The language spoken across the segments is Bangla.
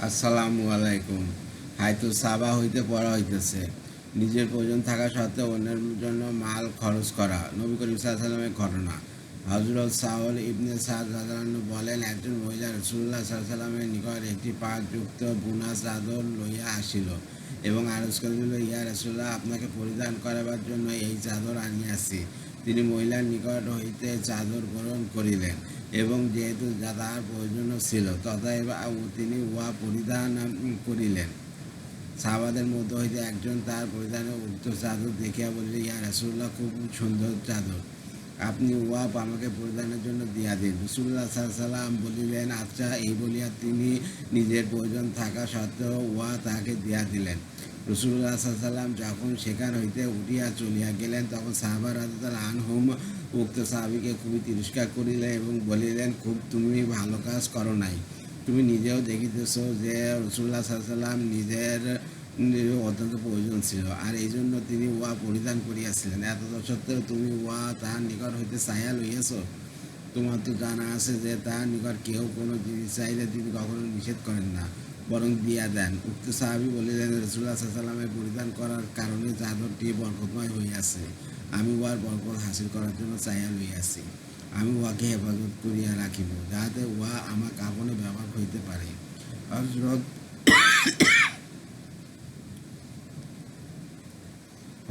আসসালামু আলাইকুম। হয়তো সাবা হইতে পড়া হইতেছে, নিজের প্রয়োজন থাকা সত্ত্বেও অন্যের জন্য মাল খরচ করা। নবী করিম সাল্লাল্লাহু ঘটনা। হযরত সাউল ইবনে সাদ রাদিয়াল্লাহু বলেন, একজন মহিলা রাসূলুল্লাহ সাল্লাল্লাহু নিকট একটি পাটযুক্ত বুনা চাদর লইয়া আসিল এবং আরজ করিল, ইয়া রাসূলুল্লাহ, আপনাকে পরিধান করাবার জন্য এই চাদর আনিয়াছি। তিনি মহিলার নিকট হইতে চাদর গ্রহণ করিলেন এবং যেহেতু তাহার প্রয়োজন ছিল তথায় তিনি উহা পরিধান করিলেন। সাহাবাদের মধ্য হইতে একজন তার পরিধানে উক্ত চাদর দেখিয়া বলিল, ইয়া রাসূলুল্লাহ, খুব সুন্দর চাদর, আপনি উহা আমাকে পরিধানের জন্য দিয়া দিন। রাসূলুল্লাহ সাল্লাল্লাহু বলিলেন, আচ্ছা। এই বলিয়া তিনি নিজের প্রয়োজন থাকা সত্ত্বেও উহা তাহাকে দিয়া দিলেন। রাসূলুল্লাহ সাল্লাল্লাহু যখন সেখান হইতে উঠিয়া চলিয়া গেলেন তখন সাহাবা রাদিয়াল্লাহু আনহুম উক্ত সাহাবীকে খুবই তিরস্কার করিলেন এবং বলিলেন, খুব তুমি ভালো কাজ করো নাই। তুমি নিজেও দেখিতেছ যে রাসূলুল্লাহ সাল্লাল্লাহু নিজের অত্যন্ত প্রয়োজন ছিল, আর এই জন্য তিনি উহা পরিধান করিয়াছিলেন। এত সত্ত্বেও তুমি উহা তাহার নিকট হইতে চাহিয়া লইয়াছ। তোমার তো জানা আছে যে তাহার নিকট কেহ কোনো জিনিস চাইলে তিনি কখনো নিষেধ করেন না, বরং দিয়া দেন। উক্ত সাহাবী বলিলেন, রাসূলুল্লাহ সাল্লাল্লাহু পরিধান করার কারণে চাদরটি বরকতময় হইয়াছে। আমি উহার বরকত হাসিল করার জন্য চাহিয়া লইয়াছি। আমি উহাকে হেফাজত করিয়া রাখিব, যাহাতে উহা আমার কাফনে ব্যবহার হইতে পারে।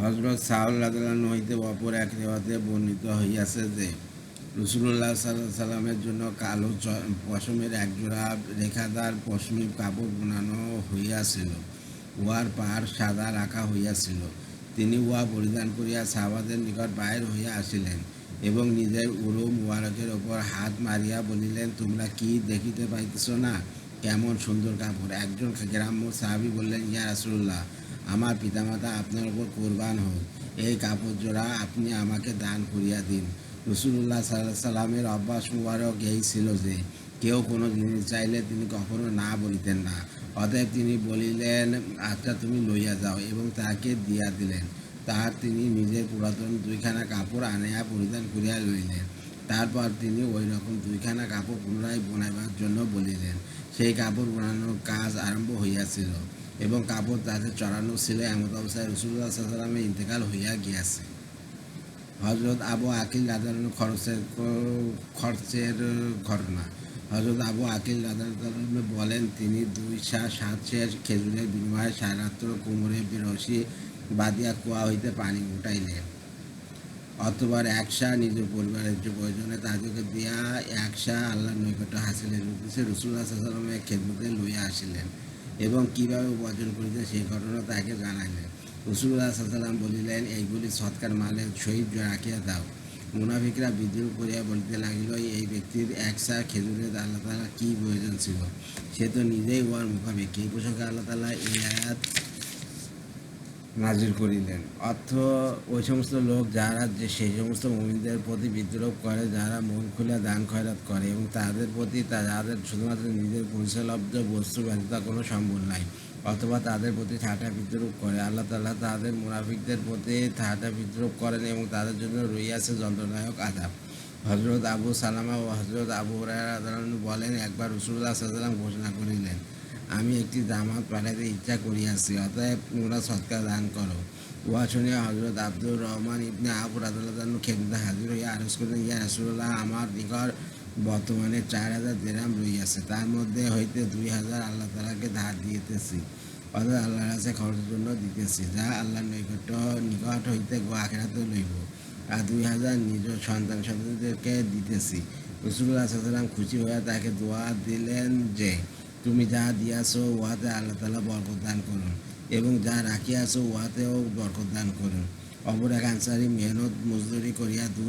হযরত সাউল রাদিয়াল্লাহু হইতে অপর এক রিওয়ায়াতে বর্ণিত হইয়াছে যে রাসূলুল্লাহ সাল্লাল্লাহু আলাইহি সাল্লামের জন্য কালো পশমের একজোড়া রেখাদার পশমি কাপড় বানানো হইয়াছিল। উহার পাড় সাদা রাখা হইয়াছিল। তিনি উহা পরিধান করিয়া সাহাবাদের নিকট বাহির হইয়া আসিলেন এবং নিজের উরু মুবারকের ওপর হাত মারিয়া বলিলেন, তোমরা কি দেখিতে পাইতেছ না কেমন সুন্দর কাপড়? একজন গ্রাম্য সাহাবী বললেন, ইয়া রাসূলুল্লাহ, আমার পিতামাতা আপনার উপর কোরবান হোক, এই কাপড় জোড়া আপনি আমাকে দান করিয়া দিন। রাসূলুল্লাহ সাল্লাল্লাহু সাল্লামের অভ্যাস মুবারক এই ছিল যে কেউ কোনো জিনিস চাইলে তিনি কখনো না বলিতেন না। অতএব তিনি বলিলেন, আচ্ছা, তুমি লইয়া যাও, এবং তাহাকে দিয়া দিলেন। তাহার তিনি নিজের পুরাতন দুইখানা কাপড় আনিয়া পরিধান করিয়া লইলেন। তারপর তিনি ওই রকম দুইখানা কাপড় পুনরায় বোনাইবার জন্য বলিলেন। সেই কাপড় বোনানোর কাজ আরম্ভ হইয়াছিল এবং কাপড় তাতে চড়ানো ছিল। এমত অবস্থায় রাসূলুল্লাহ সাল্লাল্লাহু আলাইহি ওয়াসাল্লামের ইন্তেকাল হইয়া গিয়াছে। হযরত আবু আকিল রাদিয়াল্লাহু খরচের ঘটনা। হযরত আবু আকিল রাদিয়াল্লাহু বলেন, তিনি 2 সের খেজুরের বিনিময়ে সারারাত্র কোমরে রশি বাঁধিয়া কুয়া হইতে পানি উঠাইলেন। অথবা 1 নিজের পরিবারের যে প্রয়োজনে তাদেরকে দিয়া 1 আল্লাহর নৈকট্য হাসিলের উদ্দেশ্যে রাসূলুল্লাহ সাল্লাল্লাহু আলাইহি ওয়াসাল্লামের খেদমতে লইয়া আসিলেন এবং কিভাবে উপার্জন করিতে সেই ঘটনা তাকে জানাইলেন। রাসূলুল্লাহ সাল্লাল্লাহু আলাইহি ওয়াসাল্লাম বলিলেন, এইগুলি সৎকার মালের সহিত রাখিয়া দাও। মুনাফিকরা বিদ্রুপ করিয়া বলিতে লাগিল, এই ব্যক্তির 1 খেজুরের আল্লাহ তাআলা কি প্রয়োজন ছিল? সে তো নিজেই উহার মুখাপেক্ষী। এই প্রসঙ্গে আল্লাহ তাআলা এই আয়াত নাজিল করিলেন। অর্থ, ওই সমস্ত লোক যারা সেই সমস্ত মুমিনদের প্রতি বিদ্রোহ করে, যারা মন খুলে দান খয়রাত করে এবং তাদের প্রতি যাদের শুধুমাত্র নিজের পরিচয়লব্ধ বস্তু ব্যতীত কোনো সম্বল নাই, অথবা তাদের প্রতি ঠাট্টা বিদ্রুপ করে। আল্লাহ তাআলা তাদের মুনাফিকদের প্রতি ঠাট্টা বিদ্রুপ করেন এবং তাদের জন্য রইয়াছে যন্ত্রণাদায়ক আযাব। হযরত আবু সালামা ও হযরত আবু হুরায়রা রাদিয়াল্লাহু বলেন, একবার রাসূলুল্লাহ সাল্লাল্লাহু আলাইহি ওয়াসাল্লাম ঘোষণা করিলেন, আমি একটি জামাত পাঠাইতে ইচ্ছা করিয়াছি, অতএব তোমরা সৎকার দান করো। উহা শুনিয়া হযরত আব্দুর রহমান ইবনে আওফ রাদিয়াল্লাহু আনহু খেদমতে হাজির হইয়া আরজ করিলেন, ইয়া রাসূলুল্লাহ, আমার নিকট বর্তমানে 4000 দিরহাম রহিয়াছে, তার মধ্যে হইতে 2000 আল্লাহ তাআলাকে ধার দিতেছি, অর্থাৎ আল্লাহর রাস্তায় খরচের জন্য দিতেছি, যা আল্লাহর নিকট হইতে আখিরাতে লইব, আর 2000 নিজ সন্তানদেরকে দিতেছি। রাসূলুল্লাহ সাল্লাল্লাহু আলাইহি ওয়াসাল্লাম খুশি হইয়া তাকে দোয়া দিলেন যে, তুমি যা দিয়াছ উহাতে আল্লাহ তাআলা বরকত দান করুন, এবং যা রাখিয়াছ উহাতেও বরকত দান করুন। অপর এক আনসারী মেহনত মজদুরি করিয়া 2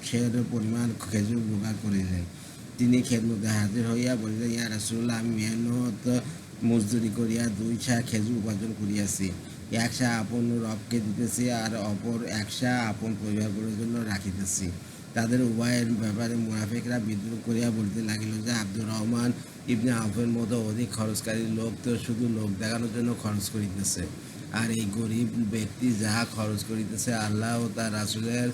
সের পরিমাণ খেজুর জোগাড় করিলেন। তিনি খেদমতে হাজির হইয়া বলিলেন, ইয়া রাসূলুল্লাহ, আমি মেহনত মজদুরি করিয়া 2 খেজুর উপার্জন করিয়াছি। 1 আপন রবকে দিতেছি, আর অপর 1 আপন পরিবারগুলোর জন্য রাখিতেছি। তাদের উভয়ের ব্যাপারে মুনাফিকরা বিদ্রুপ করিয়া বলিতে লাগিল যে, আব্দুর রহমান ইবনে আওফের মতো অধিক খরচকারী লোক তো শুধু লোক দেখানোর জন্য খরচ করিতেছে, আর এই গরিব ব্যক্তি যাহা খরচ করিতেছে আল্লাহ ও তার রাসূলের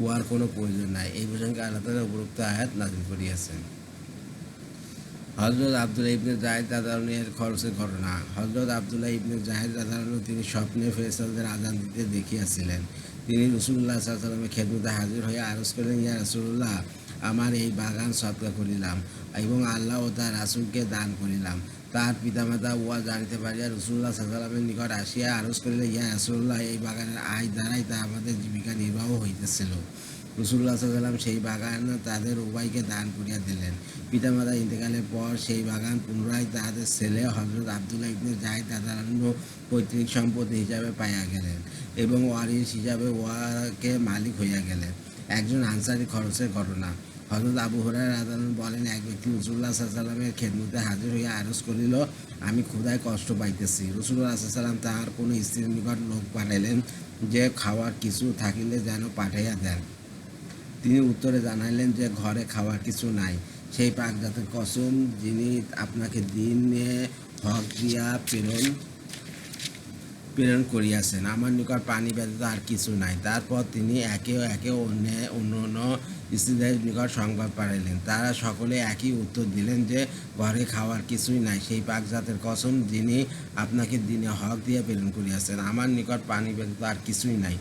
উহার কোনো প্রয়োজন নাই। এই প্রসঙ্গে আল্লাহ তাআলা উপরোক্ত আয়াত নাযিল করিয়াছেন। হযরত আব্দুল্লাহ ইবনে যায়েদ রাদিয়াল্লাহু আনহু এর খরচের ঘটনা। হযরত আব্দুল্লাহ ইবনে যায়েদ রাদিয়াল্লাহু আনহু তিনি স্বপ্নে ফেরেশতাদের আযান দিতে দেখিয়াছিলেন। তিনি রাসূলুল্লাহ সাল্লাল্লাহু আলাইহি ওয়াসাল্লামের খেদমতে হাজির হইয়া আরজ করলেন, ইয়া রাসূলুল্লাহ, আমার এই বাগান সদকা করিলাম এবং আল্লাহ ও তার রাসূলকে দান করিলাম। তার পিতামাতা উহা জানিতে পারিয়া রাসূলুল্লাহ সাল্লাল্লাহু আলাইহি ওয়াসাল্লামের নিকট আসিয়া আরজ করিলেন, ইয়া রাসূলুল্লাহ, এই বাগানের আয় দ্বারাই তা আমাদের জীবিকা নির্বাহ হইতেছিল। রাসূলুল্লাহ সাল্লাল্লাহু আলাইহি ওয়াসাল্লাম সেই বাগান তাদের উভয়কে দান করিয়া দিলেন। পিতামাতা ইন্তেকালের পর সেই বাগান পুনরায় তাদের ছেলে হযরত আব্দুল্লাহ ইবনে যায়েদ রাদিয়াল্লাহু আনহু পৈতৃক সম্পত্তি হিসাবে পাইয়া গেলেন এবং ওয়ারিশ হিসাবে উহাকে মালিক হইয়া গেলেন। একজন আনসারী খরচের ঘটনা। হযরত আবু হুরায়রা রাদিয়াল্লাহু আনহু বলেন, এক ব্যক্তি রাসূলুল্লাহ সাল্লাল্লাহু আলাইহি ওয়াসাল্লামের খেদমতে হাজির হইয়া আরজ করিল, আমি ক্ষুধায় কষ্ট পাইতেছি। রাসূলুল্লাহ সাল্লাল্লাহু আলাইহি ওয়াসাল্লাম তাহার কোন স্ত্রীর নিকট লোক পাঠাইলেন যে খাওয়ার কিছু থাকিলে যেন পাঠাইয়া দেন। তিনি উত্তরে জানাইলেন যে ঘরে খাওয়ার কিছু নাই। সেই পাকজাতের কসম যিনি আপনাকে দিনে হক দিয়া প্রেরণ করিয়াছেন, আমার নিকট পানি ব্যতীত আর কিছু নাই। তারপর তিনি একে একে অন্য অন্য স্ত্রীদের নিকট সংবাদ পাঠাইলেন। তারা সকলে একই উত্তর দিলেন যে ঘরে খাওয়ার কিছুই নাই। সেই পাকজাতের কসম যিনি আপনাকে দিনে হক দিয়ে প্রেরণ করিয়াছেন, আমার নিকট পানি ব্যতীত আর কিছুই নাই।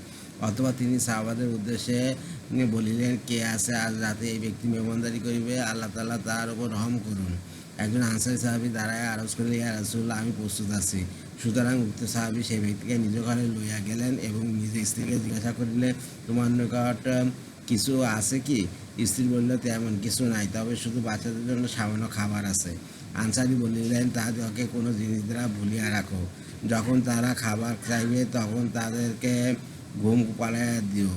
অথবা তিনি সাহাবাদের উদ্দেশ্যে বলিলেন, কে আছে আজ রাতে এই ব্যক্তি মেহমানদারি করিবে, আল্লাহ তাআলা তার উপর রহম করুন। একজন আনসারী সাহাবী দাঁড়ায় আরজ করিলেন, ইয়া রাসূলুল্লাহ, আমি প্রস্তুত আছি। সুতরাং উক্ত সাহাবী সেই ব্যক্তিকে নিজ ঘরে লইয়া গেলেন এবং নিজ স্ত্রীকে জিজ্ঞাসা করিলেন, তোমার নিকট কিছু আছে কি? স্ত্রী বলল, তেমন কিছু নাই, তবে শুধু বাচ্চাদের জন্য সামান্য খাবার আছে। আনসারী বলিলেন, তাহাদিগকে কোনো জিনিস দ্বারা ভুলিয়া রাখো। যখন তারা খাবার চাইবে তখন তাদেরকে ঘুম পাড়াইয়া দিও,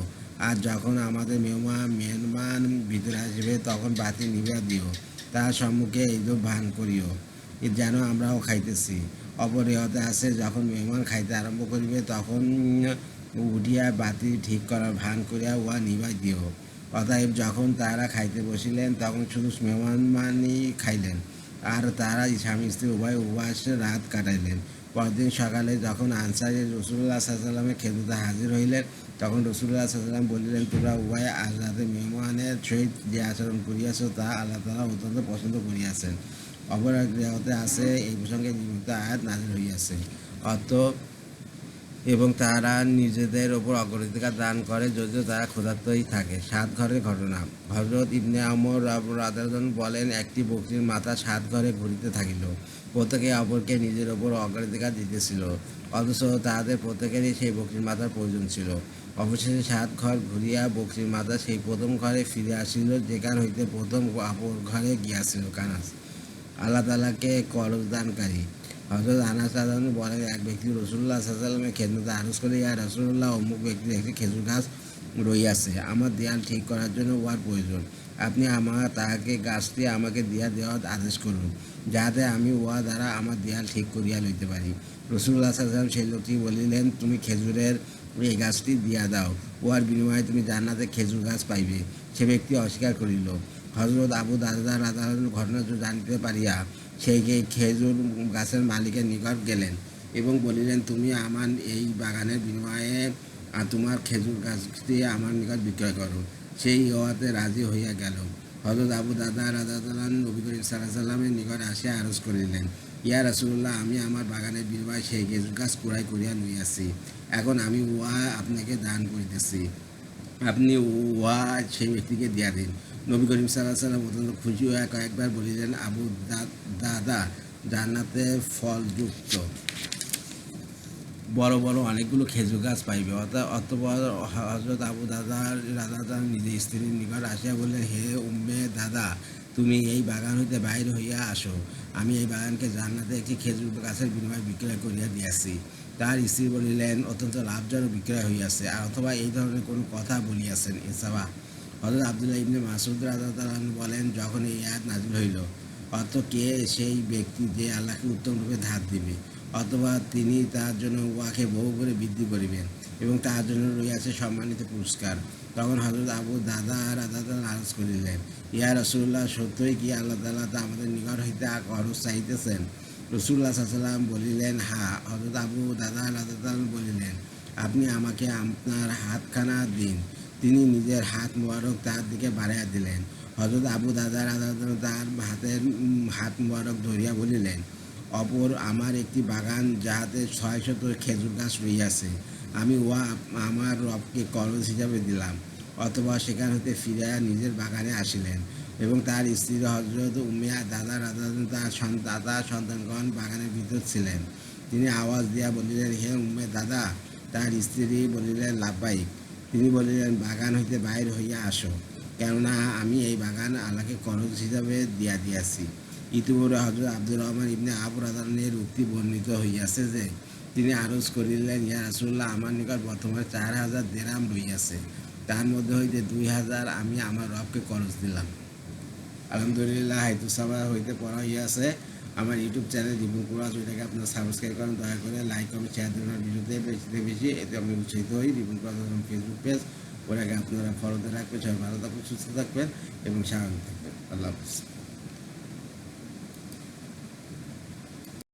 আর যখন আমাদের মেহমান ভিতরে আসবে তখন বাতি নিভিয়া দিও। তার সম্মুখে এইরূপ ভান করিও যেন আমরাও খাইতেছি। অপর রেওয়াতে আছে, যখন মেহমান খাইতে আরম্ভ করিবে তখন উঠিয়া বাতি ঠিক করার ভান করিয়া উহা নিভাই দিও। অতএব যখন তারা খাইতে বসিলেন তখন শুধু মেহমানই খাইলেন, আর তারা স্বামী স্ত্রী উভয় উপবাসে রাত কাটাইলেন। পরদিন সকালে যখন আনসারী রাসূলুল্লাহ সাল্লাল্লাহু আলাইহি ওয়াসাল্লামের খেদমতে হাজির হইলেন তখন রাসূলুল্লাহ সাল্লাল্লাহু আলাইহি ওয়াসাল্লাম বলিলেন, তোমরা উভয়ে আজ রাতে মেহমানের সহিত যে আচরণ করিয়াছ তা আল্লাহ তাআলা অত্যন্ত পছন্দ করিয়াছেন। অপর এক রিওয়ায়াতে আছে, এই প্রসঙ্গে নিম্নোক্ত আয়াত নাযিল হইয়াছে। অর্থ, এবং তারা নিজেদের ওপর অগ্রাধিকার দান করে যদিও তারা ক্ষুধার্তই থাকে। 7 ঘরের ঘটনা। হযরত ইবনে ওমর রাদিয়াল্লাহু আনহু বলেন, একটি বকরীর মাথা 7 ঘরে ঘুরিতে থাকিল। প্রত্যেকে অপরকে নিজের ওপর অগ্রাধিকার দিতেছিল, অথচ তাহাদের প্রত্যেকেরই সেই বকরীর মাথার প্রয়োজন ছিল। অবশেষে 7 ঘর ঘুরিয়া বকরীর মাথা সেই প্রথম ঘরে ফিরে আসিল, যেখান হইতে প্রথম অপর ঘরে গিয়াছিল। কানাস আল্লাহ তাআলাকে করজদানকারী। হযরত আনাস রাদিয়াল্লাহু আনহু বলেন, এক ব্যক্তি রাসূলুল্লাহ সাল্লাল্লাহু আলাইহি ওয়াসাল্লামের খেদমতে আরজ করে, ইয়া রাসূলুল্লাহ, অমুক ব্যক্তির একটি খেজুর গাছ রহিয়াছে, আমার দেয়াল ঠিক করার জন্য উহার প্রয়োজন। আপনি তাহাকে গাছটি আমাকে দিয়া দেওয়ার আদেশ করুন, যাহাতে আমি উহা দ্বারা আমার দেয়াল ঠিক করিয়া লইতে পারি। রাসূলুল্লাহ সাল্লাল্লাহু আলাইহি ওয়াসাল্লাম সেই লোকটি বলিলেন, তুমি খেজুরের এই গাছটি দিয়া দাও, উহার বিনিময়ে তুমি জান্নাতে খেজুর গাছ পাইবে। সে ব্যক্তি অস্বীকার করিল। হযরত আবু দারদা রাদিয়াল্লাহু আনহু ঘটনা জানিতে পারিয়া সেই খেজুর গাছের মালিকের নিকট গেলেন এবং বলিলেন, তুমি আমার এই বাগানের বিনিময়ে তোমার খেজুর গাছটি আমার নিকট বিক্রয় করো। সেই ইহাতে রাজি হইয়া গেল। হযরত আবু দারদা রাদিয়াল্লাহু আনহু নবী করিম সাল্লাল্লাহু আলাইহি ওয়াসাল্লামের নিকট আসিয়া আরজ করিলেন, ইয়া রাসূলুল্লাহ, আমি আমার বাগানের বিনিময়ে সেই খেজুর গাছ ক্রয় করিয়া লইয়াছি। এখন আমি উহা আপনাকে দান করিতেছি, আপনি উহা সেই ব্যক্তিকে দিয়া দিন। নবী করিম সাল্লাল্লাহু আলাইহি ওয়াসাল্লাম অত্যন্ত খুশি হইয়া কয়েকবার বলিলেন, আবু দাদা, জান্নাতে ফলযুক্ত বড় বড় অনেকগুলো খেজুর গাছ পাইবে। অতঃপর হযরত আবু দাদা রাদিয়াল্লাহু আনহু নিজের স্ত্রীর নিকট আসিয়া বললেন, হে উম্মে দাদা, তুমি এই বাগান হইতে বাহির হইয়া আসো, আমি এই বাগানকে জান্নাতে একটি খেজুর গাছের বিনিময়ে বিক্রয় করিয়া দিয়াছি। তার স্ত্রী বলিলেন, অত্যন্ত লাভজনক বিক্রয় হইয়াছে, আর অথবা এই ধরনের কোনো কথা বলিয়াছেন এছাড়া। হযরত আব্দুল্লাহ ইবনে মাসউদ রাদিয়াল্লাহু আনহু বলেন, যখন এই আয়াত নাযিল হইল, অর্থ, কে সেই ব্যক্তি যে আল্লাহকে উত্তম রূপে ধার দিবে, অথবা তিনি তার জন্য উহাকে বহু করে বৃদ্ধি করিবেন এবং তার জন্য রইয়াছে সম্মানিত পুরস্কার। তখন হযরত আবু দাদা রাদিয়াল্লাহু আনহু আরজ করিলেন, ইয়া রাসূলুল্লাহ, সত্যই কি আল্লাহ তাআলা তা আমাদের নিকট হইতে খরচ চাইতেছেন? রাসূলুল্লাহ সাল্লাল্লাহু আলাইহি ওয়াসাল্লাম বলিলেন, হ্যাঁ। হযরত আবু দাদা রাদিয়াল্লাহু আনহু বলিলেন, আপনি আমাকে আপনার হাতখানা দিন। তিনি নিজের হাত মোবারক তার দিকে বাড়াইয়া দিলেন। হযরত আবু দারদা রাদিয়াল্লাহু আনহু তার হাত মুবারক ধরিয়া বলিলেন, অপর আমার একটি বাগান যাহাতে ৬০০ খেজুর গাছ রহিয়াছে, আমি উহা আমার রবকে করজ হিসাবে দিলাম। অতঃপর সেখান হইতে ফিরিয়া নিজের বাগানে আসিলেন এবং তার স্ত্রী হযরত উম্মে দাদা রাদিয়াল্লাহু আনহা তার দাদা সন্তানগণ বাগানের ভিতর ছিলেন। তিনি আওয়াজ দিয়া বলিলেন, হে উম্মে দাদা। তার স্ত্রী বলিলেন, লাব্বাইক। তিনি বলিলেন, বাগান হইতে বাহির হইয়া আসো, কেননা আমি এই বাগান আল্লাহকে করজ হিসাবে দিয়া দিয়াছি। ইতিপূর্বে হযরত আব্দুর রহমান ইবনে আবু রাদানের উক্তি বর্ণিত হইয়াছে যে, তিনি আরজ করিলেন, ইয়া রাসূলুল্লাহ, আমার নিকট বর্তমানে ৪,০০০ দিরহাম রহিয়াছে, তার মধ্যে হইতে ২,০০০ আমি আমার রবকে করজ দিলাম। আলহামদুলিল্লাহ, হাইতুসাবা হইতে পড়া হইয়াছে। আমার ইউটিউব চ্যানেল রিভিউ করা, ওইটাকে আপনারা সাবস্ক্রাইব করেন, দয়া করে লাইক কমেন্ট শেয়ার দেবেন ভিডিওতে বেশি থেকে বেশি, এতে আমি উৎসাহিত হই। রিভিউ করা ফেসবুক পেজ, ওটাকে আপনারা ফলোতে রাখবেন। সবাই ভালো থাকবেন, সুস্থ থাকবেন এবং স্বাভাবিক থাকবেন। আল্লাহ হাফিজ।